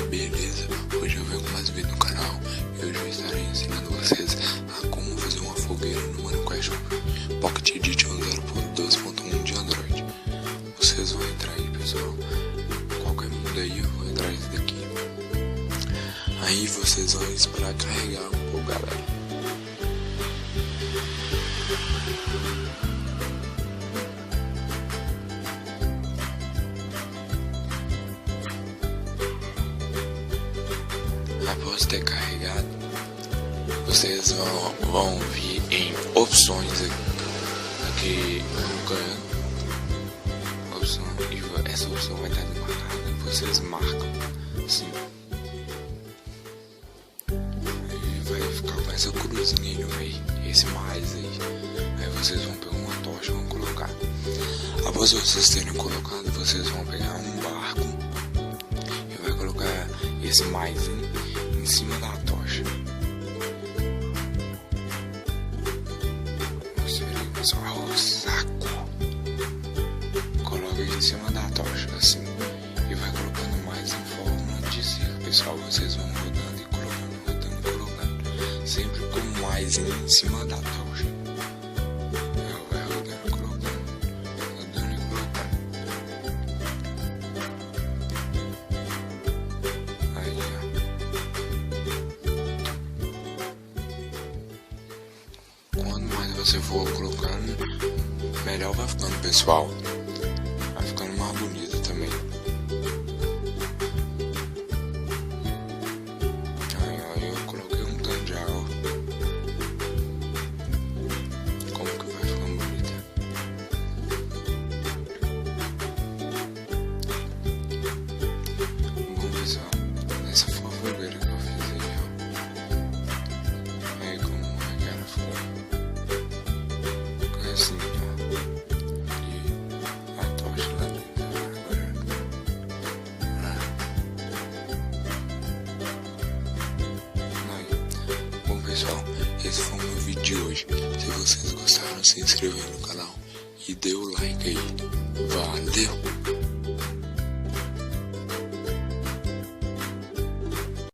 Beleza, hoje eu venho com mais um vídeo no canal e hoje eu estarei ensinando vocês a como fazer uma fogueira no Minecraft Pocket Edition 0.12.1 de Android. Vocês vão entrar aí, pessoal, qualquer mundo aí, eu vou entrar nesse daqui. Aí vocês vão esperar carregar um pouco, galera. Após ter carregado, vocês vão vir em opções aqui no canto. Opção, e essa opção vai estar marcada. Vocês marcam assim. Aí vai ficar com essa cruzinha aí no meio, esse mais aí. Aí vocês vão pegar uma tocha e vão colocar. Após vocês terem colocado, vocês vão pegar um barco e vai colocar esse mais em cima da tocha. Aí, pessoal, o saco. Coloca em cima da tocha assim e vai colocando mais em forma de círculo. Pessoal, vocês vão rodando e colocando, sempre com mais em cima da tocha. Vai rodando e colocando, rodando e colocando. Aí, ó. Quanto mais você for colocando, melhor vai ficando, pessoal. Vai ficando mais bonito também. Aí eu coloquei um tanto de água. Como que vai ficando bonita? Bom, pessoal, essa foi a fogueira que eu fiz aí, ó. Aí como é que ela ficou? Ficou assim, ó. E a tocha lá dentro agora. Aí. Bom, pessoal, esse foi o meu vídeo de hoje. Se vocês gostaram, se inscreva no canal e dê o like aí. Valeu!